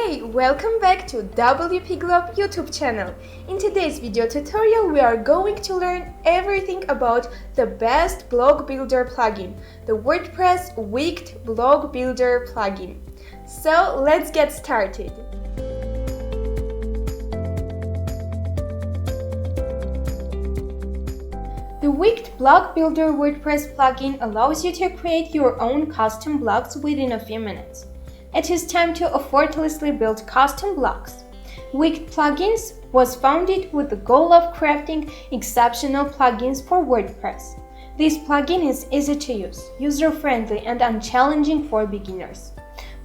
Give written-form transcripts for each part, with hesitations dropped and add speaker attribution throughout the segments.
Speaker 1: Hey, welcome back to Wicked Block YouTube channel. In today's video tutorial, we are going to learn everything about the best blog builder plugin, the WordPress Wicked Block Builder plugin. So let's get started. The Wicked Block Builder WordPress plugin allows you to create your own custom blogs within a few minutes. It is time to effortlessly build custom blogs. Wicked Plugins was founded with the goal of crafting exceptional plugins for WordPress. This plugin is easy to use, user-friendly, and unchallenging for beginners.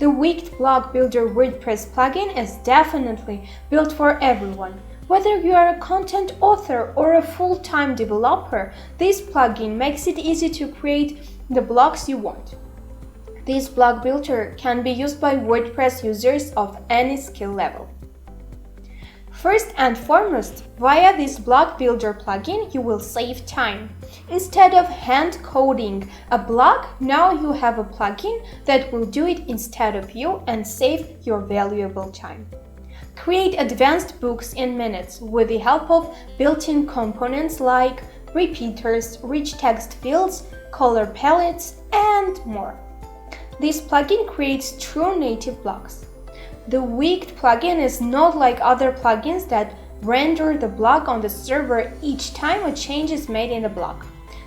Speaker 1: The Wicked Block Builder WordPress plugin is definitely built for everyone. Whether you are a content author or a full-time developer, this plugin makes it easy to create the blogs you want. This blog builder can be used by WordPress users of any skill level. First and foremost, via this blog builder plugin, you will save time. Instead of hand coding a blog, now you have a plugin that will do it instead of you and save your valuable time. Create advanced books in minutes with the help of built-in components like repeaters, rich text fields, color palettes, and more. This plugin creates true native blogs. The Wicked plugin is not like other plugins that render the blog on the server each time a change is made in the blog.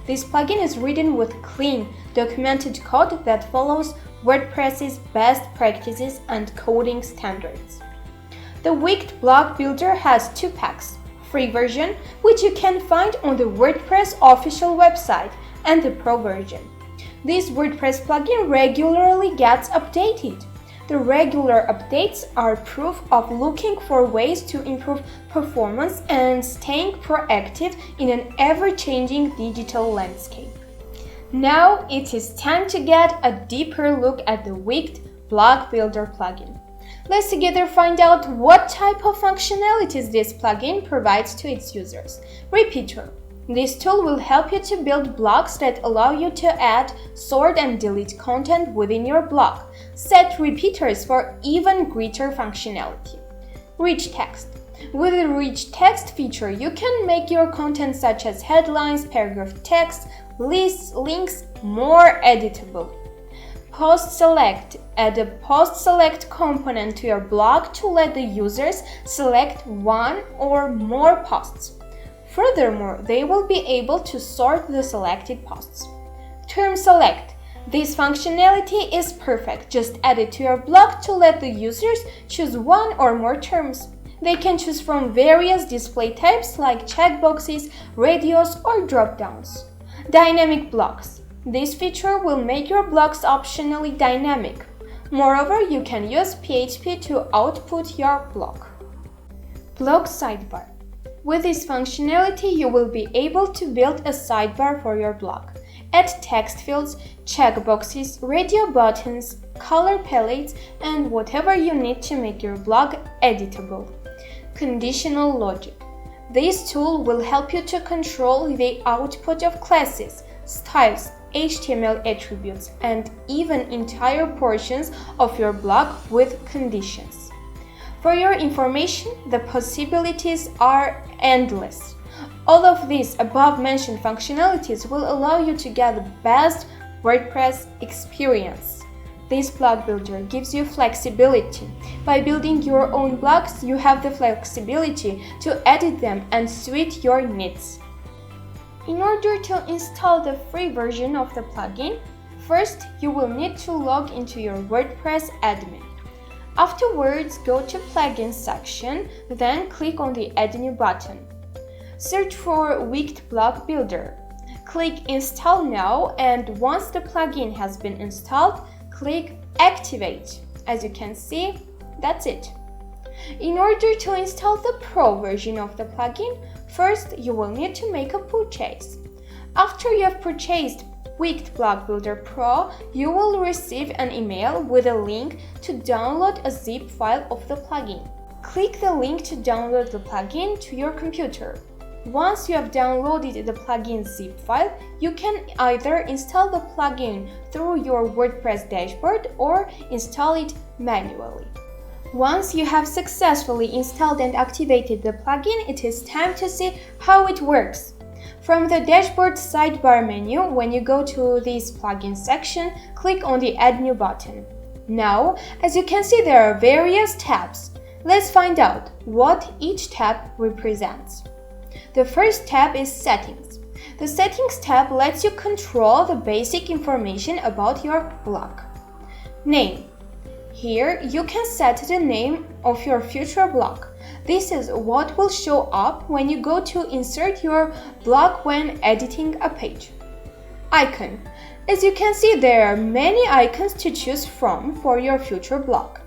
Speaker 1: This plugin is written with clean, documented code that follows WordPress's best practices and coding standards. The Wicked Block Builder has two packs: free version, which you can find on the WordPress official website, and the Pro version. This WordPress plugin regularly gets updated. The regular updates are proof of looking for ways to improve performance and staying proactive in an ever-changing digital landscape. Now it is time to get a deeper look at the Wicked Block Builder plugin. Let's together find out what type of functionalities this plugin provides to its users. Repeater. This tool will help you to build blogs that allow you to add, sort, and delete content within your blog. Set repeaters for even greater functionality. Rich text. With the rich text feature, you can make your content such as headlines, paragraph text, lists, links more editable. Post select. Add a post select component to your blog to let the users select one or more posts. Furthermore, they will be able to sort the selected posts. Term select. This functionality is perfect. Just add it to your blog to let the users choose one or more terms. They can choose from various display types like checkboxes, radios, or drop-downs. Dynamic blocks. This feature will make your blogs optionally dynamic. Moreover, you can use PHP to output your blog. Blog sidebar. With this functionality, you will be able to build a sidebar for your blog. Add text fields, checkboxes, radio buttons, color palettes, and whatever you need to make your blog editable. Conditional logic. This tool will help you to control the output of classes, styles, HTML attributes, and even entire portions of your blog with conditions. For your information, the possibilities are endless. All of these above-mentioned functionalities will allow you to get the best WordPress experience. This blog builder gives you flexibility. By building your own blogs, you have the flexibility to edit them and suit your needs. In order to install the free version of the plugin, first you will need to log into your WordPress admin. Afterwards, go to Plugins section, then click on the Add New button. Search for Wicked Block Builder. Click Install Now, and once the plugin has been installed, click Activate. As you can see, that's it. In order to install the Pro version of the plugin, first you will need to make a purchase. After you have purchased Wicked Block Builder Pro, you will receive an email with a link to download a zip file of the plugin. Click the link to download the plugin to your computer. Once you have downloaded the plugin zip file, you can either install the plugin through your WordPress dashboard or install it manually. Once you have successfully installed and activated the plugin, it is time to see how it works. From the dashboard sidebar menu, when you go to this plugin section, click on the Add New button. Now, as you can see, there are various tabs. Let's find out what each tab represents. The first tab is Settings. The Settings tab lets you control the basic information about your blog. Name. Here, you can set the name of your future blog. This is what will show up when you go to insert your blog when editing a page. Icon. As you can see, there are many icons to choose from for your future blog.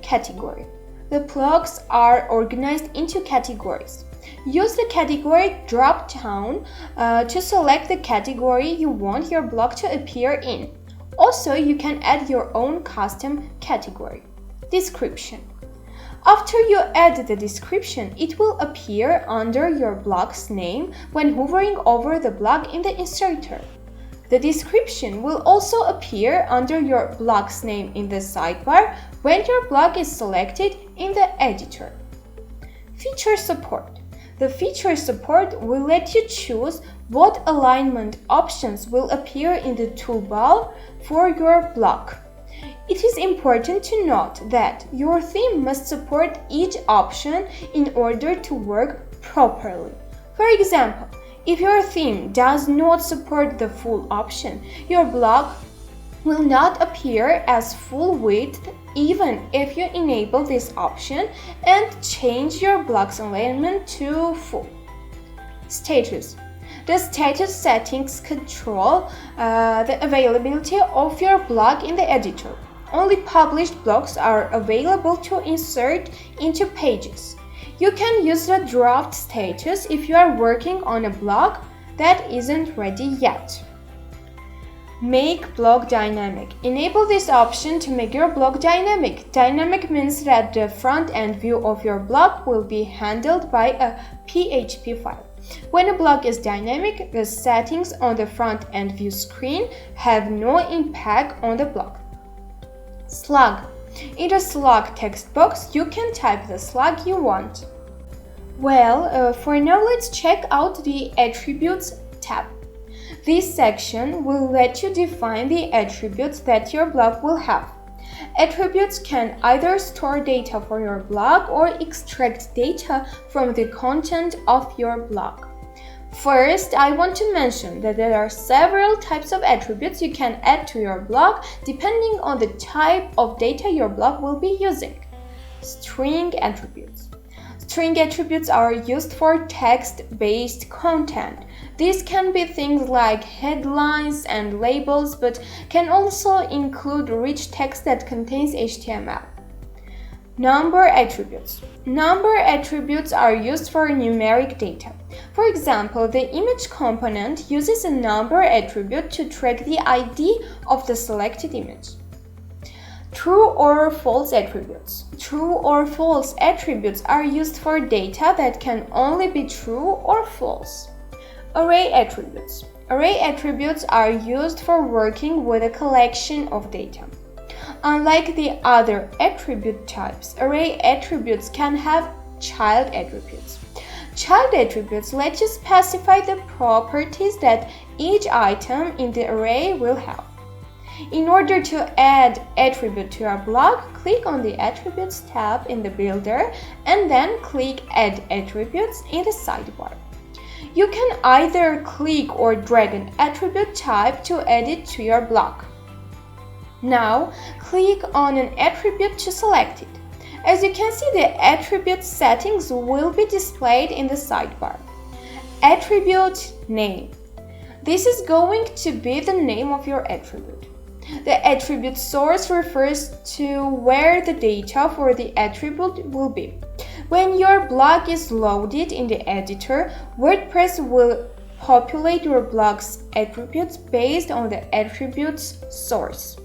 Speaker 1: Category. The blogs are organized into categories. Use the category drop-down to select the category you want your blog to appear in. Also, you can add your own custom category. Description. After you add the description, it will appear under your blog's name when hovering over the blog in the inserter. The description will also appear under your blog's name in the sidebar when your blog is selected in the editor. Feature support. The feature support will let you choose what alignment options will appear in the toolbar for your blog. It is important to note that your theme must support each option in order to work properly. For example, if your theme does not support the full option, your blog will not appear as full width even if you enable this option and change your blog's alignment to full. Status. The status settings control the availability of your blog in the editor. Only published blogs are available to insert into pages. You can use the draft status if you are working on a blog that isn't ready yet. Make blog dynamic. Enable this option to make your blog dynamic. Dynamic means that the front-end view of your blog will be handled by a PHP file. When a blog is dynamic, the settings on the front-end view screen have no impact on the blog. Slug. In the slug text box, you can type the slug you want. Well, for now, let's check out the Attributes tab. This section will let you define the attributes that your blog will have. Attributes can either store data for your blog or extract data from the content of your blog. First, I want to mention that there are several types of attributes you can add to your blog depending on the type of data your blog will be using. String attributes. String attributes are used for text-based content. These can be things like headlines and labels, but can also include rich text that contains HTML. Number attributes. Number attributes are used for numeric data. For example, the image component uses a number attribute to track the ID of the selected image. True or false attributes. True or false attributes are used for data that can only be true or false. Array attributes. Array attributes are used for working with a collection of data. Unlike the other attribute types, array attributes can have child attributes. Child attributes let you specify the properties that each item in the array will have. In order to add attribute to your blog, click on the Attributes tab in the Builder and then click Add Attributes in the sidebar. You can either click or drag an attribute type to add it to your blog. Now, click on an attribute to select it. As you can see, the attribute settings will be displayed in the sidebar. Attribute name. This is going to be the name of your attribute. The attribute source refers to where the data for the attribute will be. When your blog is loaded in the editor, WordPress will populate your blog's attributes based on the attribute's source.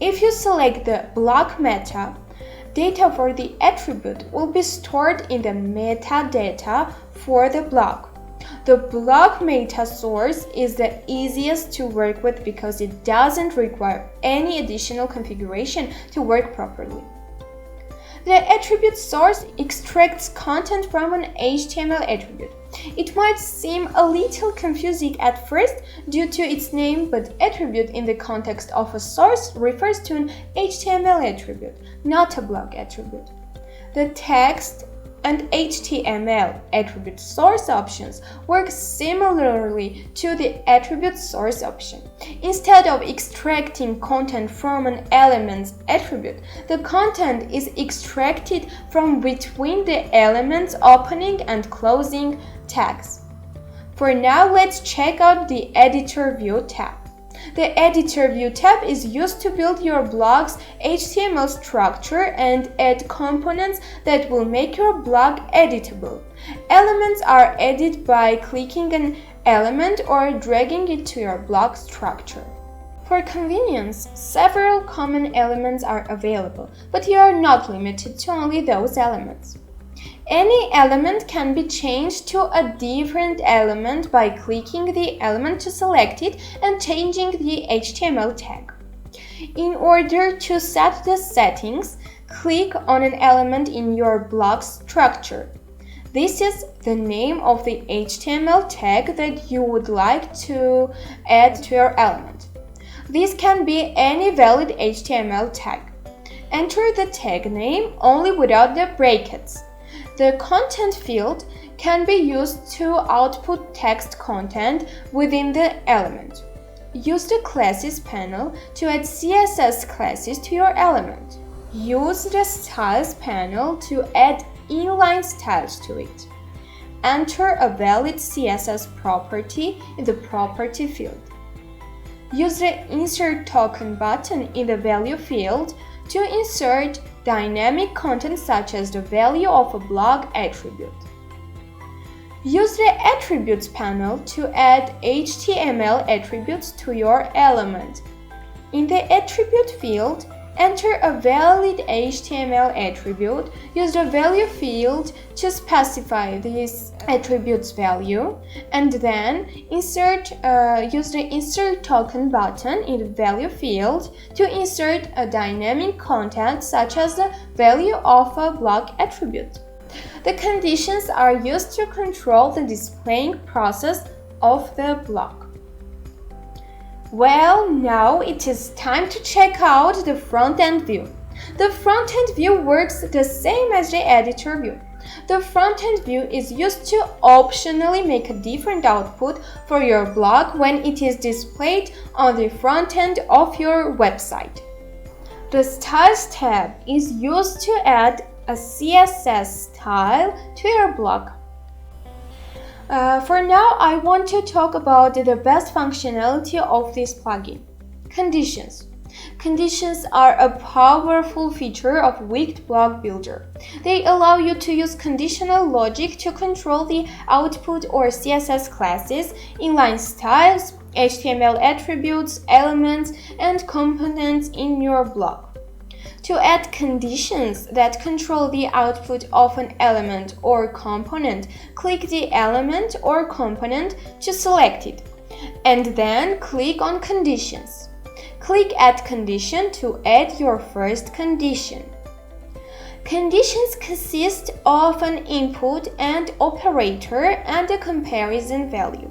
Speaker 1: If you select the blog meta, data for the attribute will be stored in the metadata for the blog. The blog meta source is the easiest to work with because it doesn't require any additional configuration to work properly. The attribute source extracts content from an HTML attribute. It might seem a little confusing at first due to its name, but attribute in the context of a source refers to an HTML attribute, not a blog attribute. The text and HTML attribute source options work similarly to the attribute source option. Instead of extracting content from an element's attribute, the content is extracted from between the element's opening and closing tags. For now, let's check out the Editor View tab. The Editor View tab is used to build your blog's HTML structure and add components that will make your blog editable. Elements are added by clicking an element or dragging it to your blog structure. For convenience, several common elements are available, but you are not limited to only those elements. Any element can be changed to a different element by clicking the element to select it and changing the HTML tag. In order to set the settings, click on an element in your blog structure. This is the name of the HTML tag that you would like to add to your element. This can be any valid HTML tag. Enter the tag name only without the brackets. The content field can be used to output text content within the element. Use the Classes panel to add CSS classes to your element. Use the Styles panel to add inline styles to it. Enter a valid CSS property in the Property field. Use the Insert Token button in the Value field to insert dynamic content such as the value of a blog attribute. Use the Attributes panel to add HTML attributes to your element. In the Attribute field, enter a valid HTML attribute. Use the Value field to specify this attribute's value, and then use the Insert Token button in the Value field to insert a dynamic content such as the value of a blog attribute. The conditions are used to control the displaying process of the blog. Well, now it is time to check out the front-end view. The front-end view works the same as the editor view. The front-end view is used to optionally make a different output for your blog when it is displayed on the front end of your website. The Styles tab is used to add a CSS style to your blog. For now, I want to talk about the best functionality of this plugin. Conditions. Conditions are a powerful feature of Wicked Block Builder. They allow you to use conditional logic to control the output or CSS classes, inline styles, HTML attributes, elements, and components in your blog. To add conditions that control the output of an element or component, click the element or component to select it, and then click on Conditions. Click Add Condition to add your first condition. Conditions consist of an input and operator and a comparison value.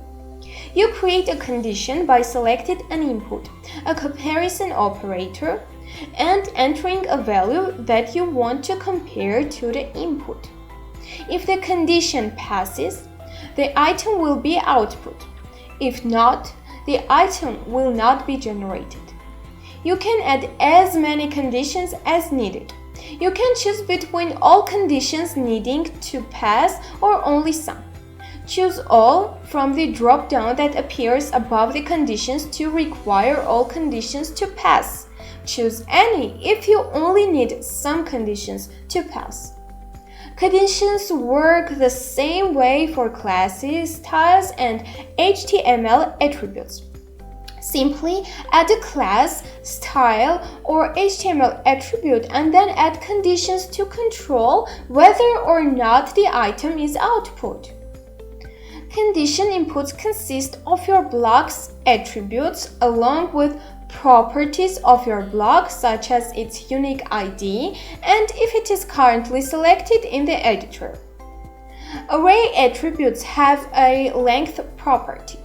Speaker 1: You create a condition by selecting an input, a comparison operator, and entering a value that you want to compare to the input. If the condition passes, the item will be output. If not, the item will not be generated. You can add as many conditions as needed. You can choose between all conditions needing to pass or only some. Choose all from the drop-down that appears above the conditions to require all conditions to pass. Choose any if you only need some conditions to pass. Conditions work the same way for classes, styles, and HTML attributes. Simply add a class, style, or HTML attribute and then add conditions to control whether or not the item is output. Condition inputs consist of your blog's attributes along with properties of your blog, such as its unique ID and if it is currently selected in the editor. Array attributes have a length property.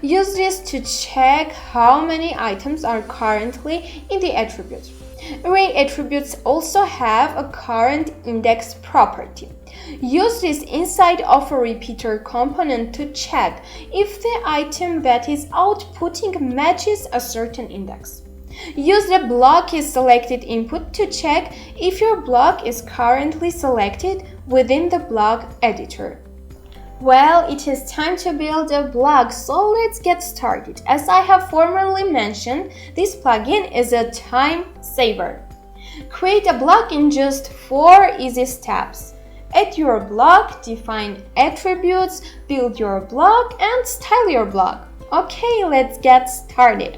Speaker 1: Use this to check how many items are currently in the attribute. Array attributes also have a current index property. Use this inside of a repeater component to check if the item that is outputting matches a certain index. Use the block is selected input to check if your block is currently selected within the block editor. Well, it is time to build a blog, so let's get started. As I have formerly mentioned, this plugin is a time saver. Create a blog in just 4 easy steps. Add your blog, define attributes, build your blog, and style your blog. Okay, let's get started.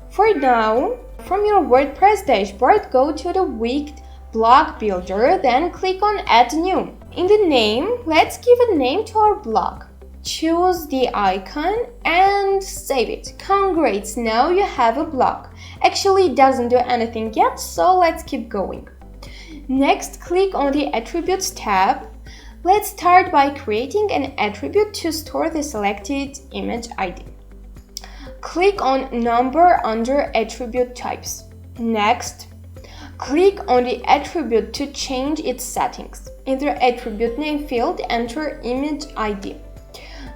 Speaker 1: For now, from your WordPress dashboard, go to the Wicked Block Builder, then click on Add New. In the name, let's give a name to our blog. Choose the icon and save it. Congrats, now you have a blog. Actually, it doesn't do anything yet, so let's keep going. Next, click on the Attributes tab. Let's start by creating an attribute to store the selected image ID. Click on Number under Attribute Types. Next, click on the attribute to change its settings. In the attribute name field, enter image ID.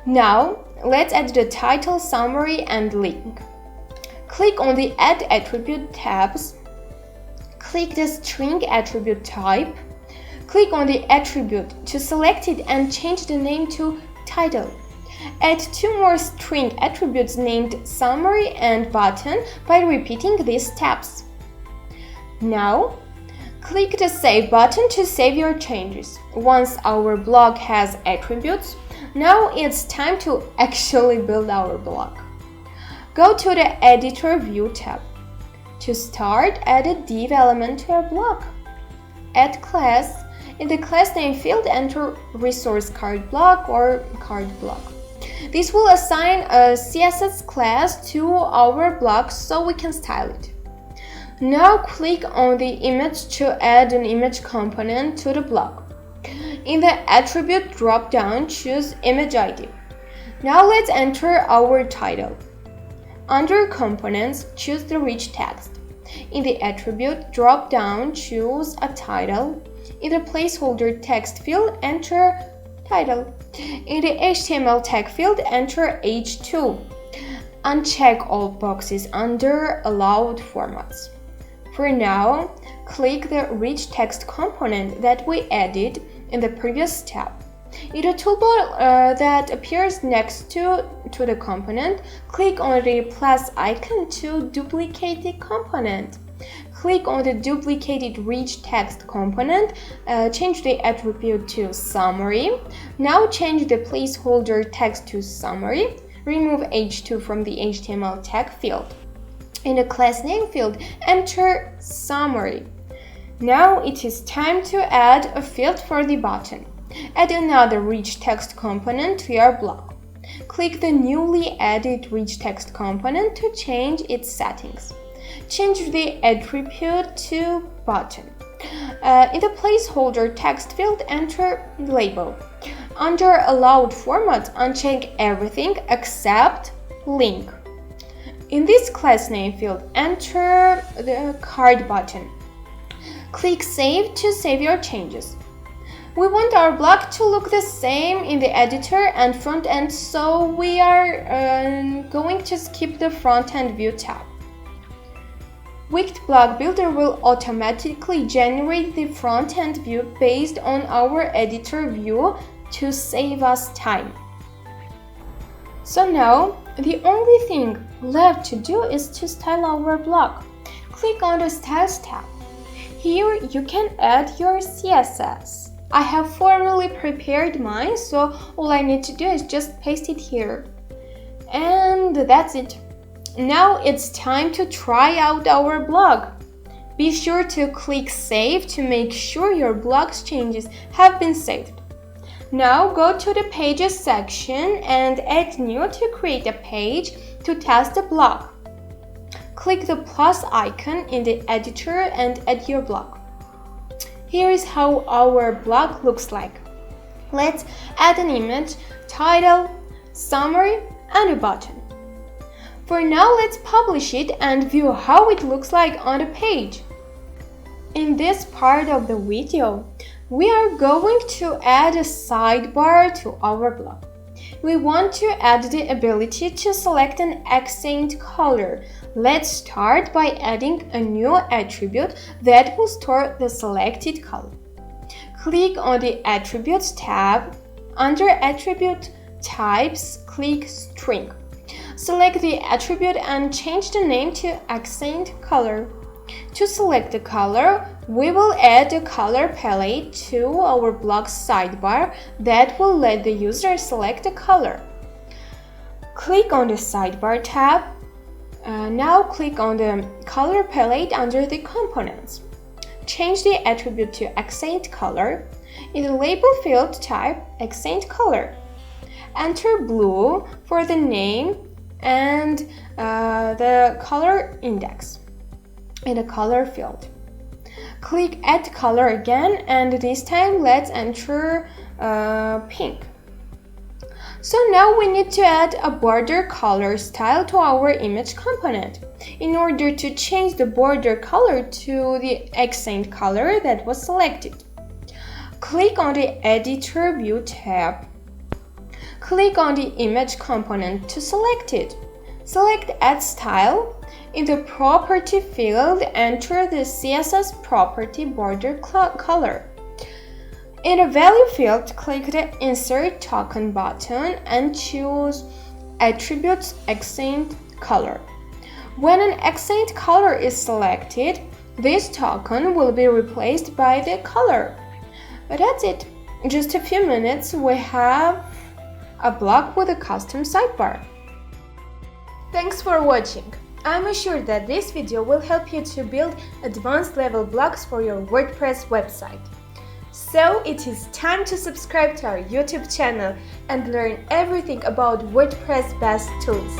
Speaker 1: Now, let's add the title, summary, and link. Click on the Add Attribute tabs. Click the string attribute type. Click on the attribute to select it and change the name to title. Add 2 more string attributes named summary and button by repeating these steps. Now, click the Save button to save your changes. Once our blog has attributes, now it's time to actually build our blog. Go to the Editor View tab. To start, add a div element to your blog. Add class. In the class name field, enter resource card block or card block. This will assign a CSS class to our blog so we can style it. Now click on the image to add an image component to the blog. In the attribute drop-down, choose image ID. Now let's enter our title. Under components, choose the rich text. In the attribute drop-down, choose a title. In the placeholder text field, enter title. In the HTML tag field, enter H2. Uncheck all boxes under allowed formats. For now, click the rich text component that we added in the previous step. In the toolbar that appears next to the component, click on the plus icon to duplicate the component. Click on the duplicated rich text component, change the attribute to summary. Now change the placeholder text to summary. Remove H2 from the HTML tag field. In the class name field, enter summary. Now it is time to add a field for the button. Add another rich text component to your blog. Click the newly added rich text component to change its settings. Change the attribute to button. In the placeholder text field, enter label. Under allowed format, uncheck everything except link. In this class name field, enter the card button. Click Save to save your changes. We want our blog to look the same in the editor and front end, so we are going to skip the front end view tab. Wicked Block Builder will automatically generate the front end view based on our editor view to save us time. So now, the only thing left to do is to style our blog. Click on the Styles tab. Here you can add your CSS. I have formally prepared mine, so all I need to do is just paste it here. And that's it. Now it's time to try out our blog. Be sure to click Save to make sure your blog's changes have been saved. Now go to the Pages section and add New to create a page to test the blog. click the plus icon in the editor and add your block. Here is how our block looks like. Let's add an image, title, summary, and a button. For now, let's publish it and view how it looks like on the page. In this part of the video, we are going to add a sidebar to our blog. We want to add the ability to select an accent color. Let's start by adding a new attribute that will store the selected color. Click on the Attributes tab. Under Attribute Types, click String. Select the attribute and change the name to Accent Color. To select the color, we will add a color palette to our blog's sidebar that will let the user select a color. Click on the Sidebar tab. Now click on the color palette under the Components. Change the attribute to Accent Color. In the label field, type Accent Color. Enter blue for the name and the color index in the color field. Click Add Color again, and this time let's enter pink. So now we need to add a border color style to our image component. In order to change the border color to the accent color that was selected, click on the Editor View tab. Click on the image component to select it. Select Add Style. In the Property field, enter the CSS Property Border Color. In the Value field, click the Insert Token button and choose Attributes Accent Color. When an accent color is selected, this token will be replaced by the color. But that's it. In just a few minutes, we have a block with a custom sidebar. Thanks for watching. I'm sure that this video will help you to build advanced level blocks for your WordPress website. So it is time to subscribe to our YouTube channel and learn everything about WordPress best tools.